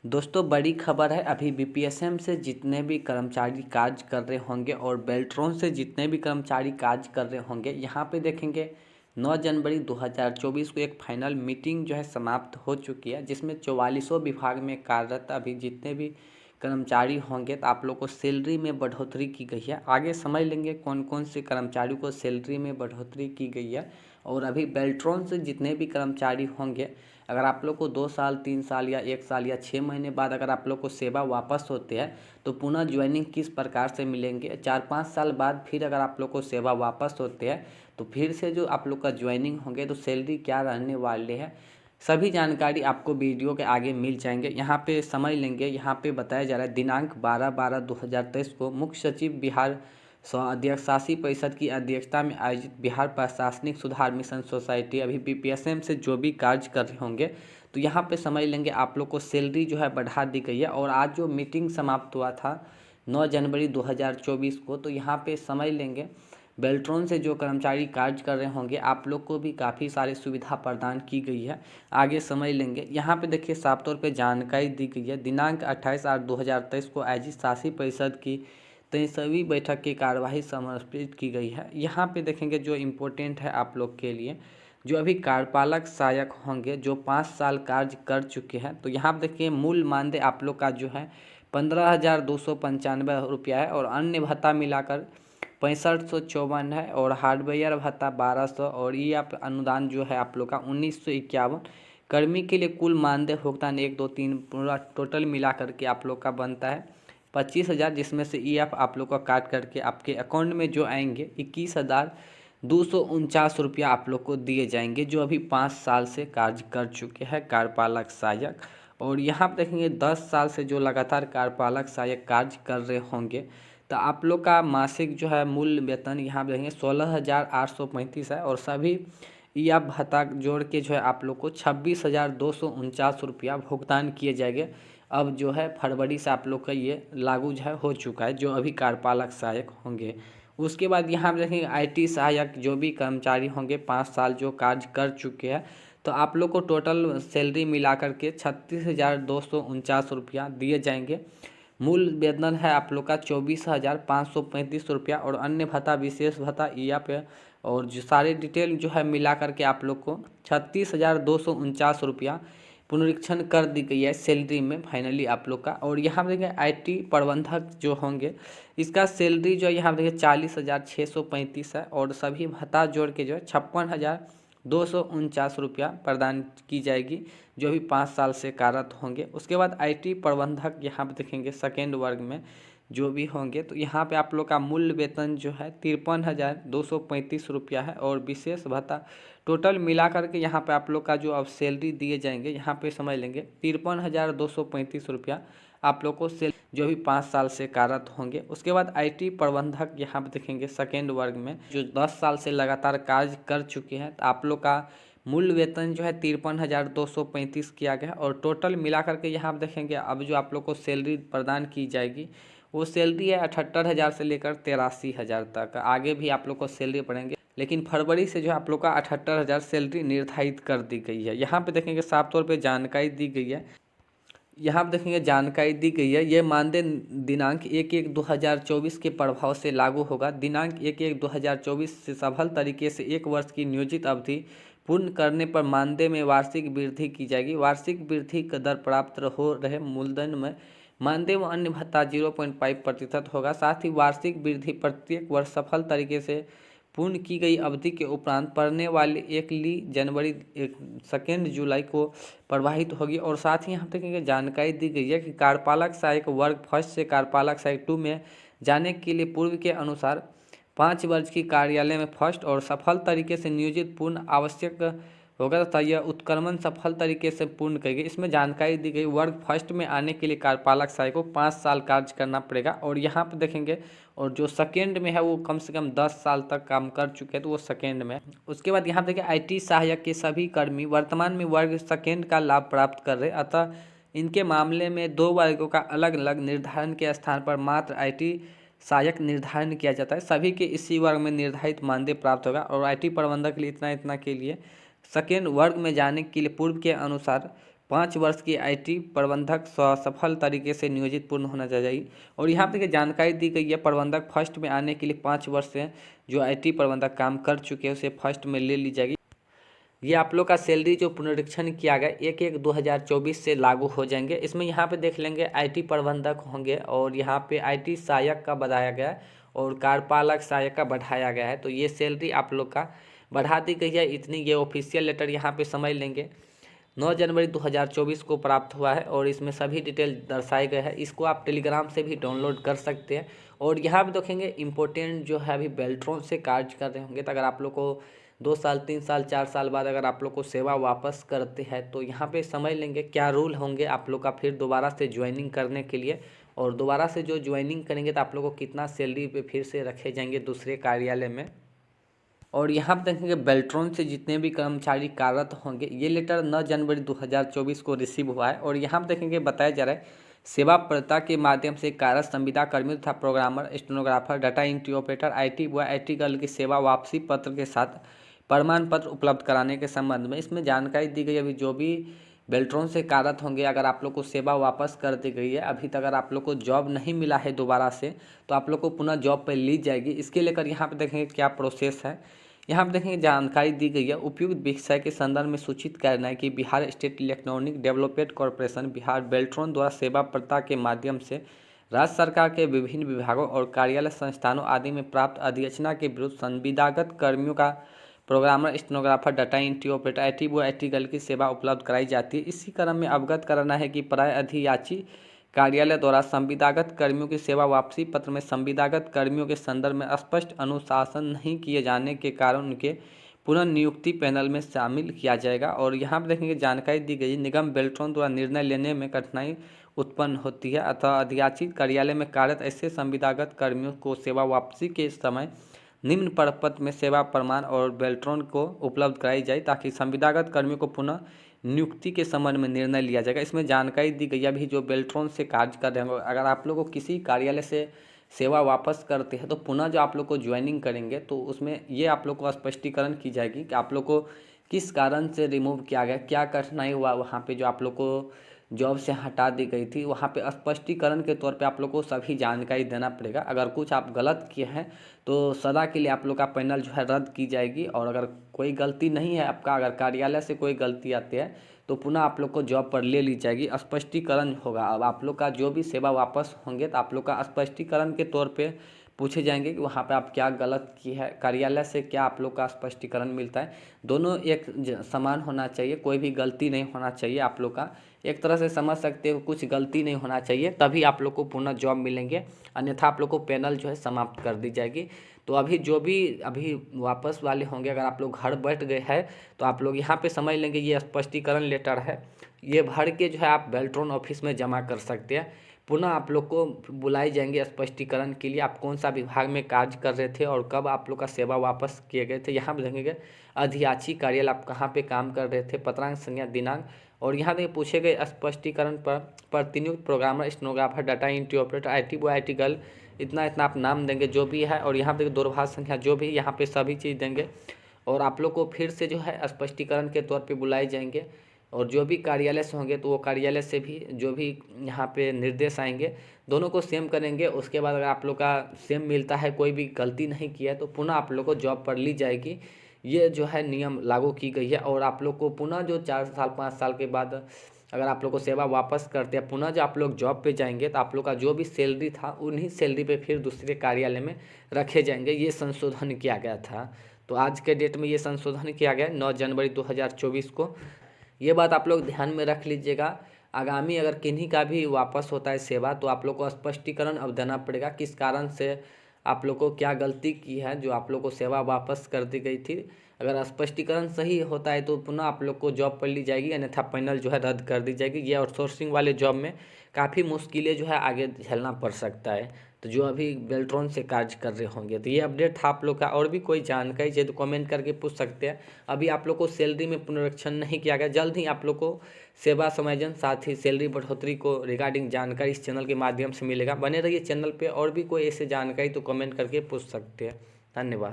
दोस्तों बड़ी खबर है। अभी बीपीएसएम से जितने भी कर्मचारी कार्य कर रहे होंगे और बेल्ट्रॉन से जितने भी कर्मचारी कार्य कर रहे होंगे, यहाँ पे देखेंगे 9 जनवरी 2024 को एक फाइनल मीटिंग जो है समाप्त हो चुकी है, जिसमें 44 विभाग में कार्यरत अभी जितने भी कर्मचारी होंगे तो आप लोग को सैलरी में बढ़ोतरी की गई है। आगे समझ लेंगे कौन कौन से कर्मचारियों को सैलरी में बढ़ोतरी की गई है। और अभी बेल्ट्रॉन से जितने भी कर्मचारी होंगे, अगर आप लोग को 2 साल 3 साल या 1 साल या 6 महीने बाद अगर आप लोग को सेवा वापस होते हैं तो पुनः ज्वाइनिंग किस प्रकार से मिलेंगे। 4-5 साल बाद फिर अगर आप लोग को सेवा वापस होते हैं तो फिर से जो आप लोग का ज्वाइनिंग होंगे तो सैलरी क्या रहने वाले हैं, सभी जानकारी आपको वीडियो के आगे मिल जाएंगे। यहाँ पे समझ लेंगे। यहाँ पे बताया जा रहा है दिनांक 12/12/2023 को मुख्य सचिव बिहार अध्यक्ष शासी परिषद की अध्यक्षता में आयोजित बिहार प्रशासनिक सुधार मिशन सोसाइटी अभी बीपीएसएम से जो भी कार्य कर रहे होंगे तो यहाँ पे समझ लेंगे आप लोग को सैलरी जो है बढ़ा दी गई है। और आज जो मीटिंग समाप्त हुआ था 9 जनवरी 2024 को, तो यहाँ पे समझ लेंगे बेल्ट्रॉन से जो कर्मचारी कार्य कर रहे होंगे आप लोग को भी काफ़ी सारी सुविधा प्रदान की गई है। आगे समझ लेंगे। यहाँ पे देखिए साफ तौर पे जानकारी दी गई है। दिनांक 28/8/2023 को आयोजित शासी परिषद की 23वीं बैठक की कार्यवाही समर्पित की गई है। यहाँ पे देखेंगे जो इम्पोर्टेंट है आप लोग के लिए, जो अभी कार्यपालक सहायक होंगे जो 5 साल कार्य कर चुके हैं, तो यहाँ पे देखिए मूल मानदेय आप लोग का जो है 15,295 रुपया है और अन्य भत्ता मिलाकर 6554 है और हार्डवेयर भत्ता 1200 और ये आप अनुदान जो है आप लोग का 1951। कर्मी के लिए कुल मानदेय भुगतान 1 2 3 पूरा टोटल मिला करके आप लोग का बनता है 25,000, जिसमें से ई आप लोग का काट करके आपके अकाउंट में जो आएंगे 21,249 रुपया आप लोग को दिए जाएंगे, जो अभी 5 साल से कार्य कर चुके हैं कार्यपालक सहायक। और यहाँ पर देखेंगे 10 साल से जो लगातार कार्यपालक सहायक कार्य कर रहे होंगे तो आप लोग का मासिक जो है मूल वेतन यहाँ पे देखेंगे 16,835 है और सभी या भत्ता जोड़ के जो है आप लोग को 26,249 रुपया भुगतान किए जाएंगे। अब जो है फरवरी से आप लोग का ये लागू जो है हो चुका है, जो अभी कार्यपालक सहायक होंगे। उसके बाद यहाँ पे देखेंगे आईटी सहायक जो भी कर्मचारी होंगे 5 साल जो कार्य कर चुके हैं तो आप लोग को टोटल सैलरी मिला करके 36,249 रुपया दिए जाएंगे। मूल वेतन है आप लोग का 24,535 रुपया और अन्य भत्ता विशेष भत्ता या पे और जो सारे डिटेल जो है मिला करके आप लोग को 36,249 रुपया पुनरीक्षण कर दी गई है सैलरी में फाइनली आप लोग का। और यहाँ पर देखिए आईटी प्रबंधक जो होंगे इसका सैलरी जो है यहाँ पर देखिए 40,635 है और सभी भत्ता जोड़ के जो है 56,249 रुपया प्रदान की जाएगी, जो भी 5 साल से कार्यरत होंगे। उसके बाद आईटी प्रबंधक यहाँ पे देखेंगे सेकेंड वर्ग में जो भी होंगे तो यहाँ पे आप लोग का मूल वेतन जो है 53,235 रुपया है और विशेष भत्ता टोटल मिला करके यहाँ पे आप लोग का जो अब सैलरी दिए जाएंगे यहाँ पे समझ लेंगे 53,235 रुपया आप लोग को जो भी 5 साल से कार्यरत होंगे। उसके बाद आईटी प्रबंधक यहाँ पे देखेंगे सेकेंड वर्ग में जो 10 साल से लगातार कार्य कर चुके हैं तो आप लोग का मूल वेतन जो है 53,235 किया गया और टोटल मिला करके यहाँ आप देखेंगे अब जो आप लोग को सैलरी प्रदान की जाएगी वो सैलरी है 78,000 से लेकर 83,000 तक। आगे भी आप लोग को सैलरी बढ़ेंगे, लेकिन फरवरी से जो आप लोग का 78,000 सैलरी निर्धारित कर दी गई है। यहाँ पे देखेंगे साफ तौर पे जानकारी दी गई है। यहाँ पर देखेंगे जानकारी दी गई है। ये मानदेय दिनांक 1/1/2024 के प्रभाव से लागू होगा। दिनांक 1/1/2024 से सफल तरीके से 1 वर्ष की नियोजित अवधि पूर्ण करने पर मानदेय में वार्षिक वृद्धि की जाएगी। वार्षिक वृद्धि का दर प्राप्त हो रहे मूलधन में मानदेय व अन्य भत्ता 0.5% होगा। साथ ही वार्षिक वृद्धि प्रत्येक वर्ष सफल तरीके से पूर्ण की गई अवधि के उपरांत पड़ने वाले 1 जनवरी 2 जुलाई को प्रवाहित होगी। और साथ ही यहाँ तक जानकारी दी गई है कि कार्यपालक सहायक वर्ग फर्स्ट से कार्यपालक सहायक 2 में जाने के लिए पूर्व के अनुसार 5 वर्ष की कार्यालय में फर्स्ट और सफल तरीके से नियोजित पूर्ण आवश्यक होगा तथा यह उत्क्रमण सफल तरीके से पूर्ण करेगी। इसमें जानकारी दी गई वर्ग फर्स्ट में आने के लिए कार्यपालक सहायक को 5 साल कार्य करना पड़ेगा और यहाँ पे देखेंगे और जो सेकेंड में है वो कम से कम 10 साल तक काम कर चुके हैं तो वो सेकेंड में। उसके बाद यहाँ देखिए आईटी सहायक के सभी कर्मी वर्तमान में वर्ग सेकेंड का लाभ प्राप्त कर रहे, अतः इनके मामले में 2 वर्गों का अलग अलग निर्धारण के स्थान पर मात्र आईटी सहायक निर्धारण किया जाता है। सभी के इसी वर्ग में निर्धारित मानदेय प्राप्त होगा और आईटी प्रबंधक के लिए इतना इतना के लिए सेकेंड वर्ग में जाने के लिए पूर्व के अनुसार 5 वर्ष की आईटी प्रबंधक सफल तरीके से नियोजित पूर्ण होना चाहिए। और यहाँ पे जानकारी दी गई है, प्रबंधक फर्स्ट में आने के लिए 5 वर्ष से जो आईटी प्रबंधक काम कर चुके हैं उसे फर्स्ट में ले ली जाएगी। ये आप लोग का सैलरी जो पुनरीक्षण किया गया 1/1/2024 से लागू हो जाएंगे। इसमें यहाँ पे देख लेंगे आईटी प्रबंधक होंगे और यहाँ पे आईटी सहायक का बढ़ाया गया है और कार्यपालक सहायक का बढ़ाया गया है। तो ये सैलरी आप लोग का बढ़ा दी गई है इतनी। ये ऑफिशियल लेटर यहाँ पे समझ लेंगे 9 जनवरी 2024 को प्राप्त हुआ है और इसमें सभी डिटेल दर्शाए गए हैं। इसको आप टेलीग्राम से भी डाउनलोड कर सकते हैं। और यहाँ पे देखेंगे इम्पोर्टेंट जो है अभी बेल्ट्रॉन से कार्य कर रहे होंगे, तो अगर आप लोग को 2 साल 3 साल 4 साल बाद अगर आप लोग को सेवा वापस करते हैं तो यहाँ पे समझ लेंगे क्या रूल होंगे आप लोग का फिर दोबारा से ज्वाइनिंग करने के लिए। और दोबारा से जो ज्वाइनिंग करेंगे तो आप लोग को कितना सैलरी पे फिर से रखे जाएंगे दूसरे कार्यालय में। और यहाँ पर देखेंगे बेल्ट्रॉन से जितने भी कर्मचारी कार्यरत होंगे, ये लेटर 9 जनवरी 2024 को रिसीव हुआ है। और यहाँ पर देखेंगे बताया जा रहा है सेवा प्रदाता के माध्यम से कार्यरत संविदा कर्मियों तथा programmer, stenographer, data entry operator, IT boy, IT girl की सेवा वापसी पत्र के साथ प्रमाण पत्र उपलब्ध कराने के संबंध में इसमें जानकारी दी गई। अभी जो भी बेल्ट्रॉन से कार्यरत होंगे, अगर आप लोग को सेवा वापस कर दी गई है, अभी तक अगर आप लोग को जॉब नहीं मिला है दोबारा से, तो आप लोग को पुनः जॉब पर ली जाएगी। इसके लेकर यहाँ पे देखेंगे क्या प्रोसेस है। यहाँ पे देखेंगे जानकारी दी गई है उपयुक्त विषय के संदर्भ में सूचित करना है कि Bihar state electronic development corporation Bihar Beltron द्वारा सेवा प्रदाता के माध्यम से राज्य सरकार के विभिन्न विभागों और कार्यालय संस्थानों आदि में प्राप्त अधिसूचना के विरुद्ध संविदागत कर्मियों का programmer, stenographer, data entry operator, IT boy, IT girl की सेवा उपलब्ध कराई जाती है। इसी क्रम में अवगत कराना है कि प्राय अधियाची कार्यालय द्वारा संविदागत कर्मियों की सेवा वापसी पत्र में संविदागत कर्मियों के संदर्भ में स्पष्ट अनुशासन नहीं किए जाने के कारण उनके पुनर्नियुक्ति पैनल में शामिल किया जाएगा। और यहाँ पर देखेंगे जानकारी दी गई निगम बेल्ट्रॉन द्वारा निर्णय लेने में कठिनाई उत्पन्न होती है, अतः अधियाची कार्यालय में कार्यरत ऐसे संविदागत कर्मियों को सेवा वापसी के समय निम्न प्रपत्र में सेवा प्रमाण और बेल्ट्रॉन को उपलब्ध कराई जाए ताकि संविदागत कर्मियों को पुनः नियुक्ति के संबंध में निर्णय लिया जाएगा। इसमें जानकारी दी गई अभी जो बेल्ट्रॉन से कार्य कर रहे हैं, अगर आप लोग को किसी कार्यालय से सेवा वापस करते हैं तो पुनः जो आप लोग को ज्वाइनिंग करेंगे तो उसमें ये आप लोग को स्पष्टीकरण की जाएगी कि आप लोग को किस कारण से रिमूव किया गया, क्या कठिनाई हुआ वहाँ पे जो आप लोग को जॉब से हटा दी गई थी। वहाँ पे स्पष्टीकरण के तौर पे आप लोग को सभी जानकारी देना पड़ेगा। अगर कुछ आप गलत किए हैं तो सदा के लिए आप लोग का पैनल जो है रद्द की जाएगी। और अगर कोई गलती नहीं है आपका, अगर कार्यालय से कोई गलती आती है तो पुनः आप लोग को जॉब पर ले ली जाएगी, स्पष्टीकरण होगा। अब आप लोग का जो भी सेवा वापस होंगे तो आप लोग का स्पष्टीकरण के तौर पे पूछे जाएंगे कि वहाँ पे आप क्या गलत की है, कार्यालय से क्या आप लोग का स्पष्टीकरण मिलता है। दोनों एक समान होना चाहिए, कोई भी गलती नहीं होना चाहिए। आप लोग का एक तरह से समझ सकते हो कुछ गलती नहीं होना चाहिए, तभी आप लोग को पुनः जॉब मिलेंगे, अन्यथा आप लोग को पैनल जो है समाप्त कर दी जाएगी। तो अभी जो भी अभी वापस वाले होंगे, अगर आप लोग घर बैठ गए हैं तो आप लोग यहाँ पे समझ लेंगे ये स्पष्टीकरण लेटर है, ये भर के जो है आप बेल्ट्रॉन ऑफिस में जमा कर सकते हैं। पुनः आप लोग को बुलाए जाएंगे स्पष्टीकरण के लिए, आप कौन सा विभाग में कार्य कर रहे थे और कब आप लोग का सेवा वापस किए गए थे। यहाँ पे देखेंगे अधियाची कार्यालय आप कहाँ पे काम कर रहे थे, पत्रांक, संज्ञा, दिनांक। और यहाँ देखिए पूछे गए स्पष्टीकरण पर प्रतिनियुक्त programmer, stenographer, data entry operator, IT boy, IT girl, इतना इतना आप नाम देंगे जो भी है। और यहाँ पे दूरभाष संख्या जो भी यहाँ पे सभी चीज़ देंगे। और आप लोग को फिर से जो है स्पष्टीकरण के तौर पे बुलाए जाएंगे। और जो भी कार्यालय से होंगे तो वो कार्यालय से भी जो भी यहाँ पे निर्देश आएंगे दोनों को सेम करेंगे। उसके बाद अगर आप लोग का सेम मिलता है, कोई भी गलती नहीं किया है, तो पुनः आप लोग को जॉब पर ली जाएगी। ये जो है नियम लागू की गई है। और आप लोग को पुनः जो 4 साल 5 साल के बाद अगर आप लोग को सेवा वापस करते हैं, पुनः जो आप लोग जॉब पे जाएंगे तो आप लोग का जो भी सैलरी था उन्हीं सैलरी पे फिर दूसरे कार्यालय में रखे जाएंगे। ये संशोधन किया गया था। तो आज के डेट में ये संशोधन किया गया 9 जनवरी 2024 को। ये बात आप लोग ध्यान में रख लीजिएगा। आगामी अगर किन्हीं का भी वापस होता है सेवा तो आप लोग को स्पष्टीकरण अब देना पड़ेगा, किस कारण से आप लोग को क्या गलती की है जो आप लोग को सेवा वापस कर दी गई थी। अगर स्पष्टीकरण सही होता है तो पुनः आप लोग को जॉब पर ली जाएगी, अन्यथा पैनल जो है रद्द कर दी जाएगी। ये आउटसोर्सिंग वाले जॉब में काफ़ी मुश्किलें जो है आगे झेलना पड़ सकता है, तो जो अभी बेल्ट्रॉन से कार्य कर रहे होंगे। तो ये अपडेट था आप लोग का। और भी कोई जानकारी चाहिए तो कमेंट करके पूछ सकते हैं। अभी आप लोग को सैलरी में पुनरीक्षण नहीं किया गया, जल्द ही आप लोग को सेवा समायोजन साथ ही सैलरी बढ़ोतरी को रिगार्डिंग जानकारी इस चैनल के माध्यम से मिलेगा। बने रहिए चैनल पे। और भी कोई ऐसे जानकारी तो कमेंट करके पूछ सकते हैं। धन्यवाद।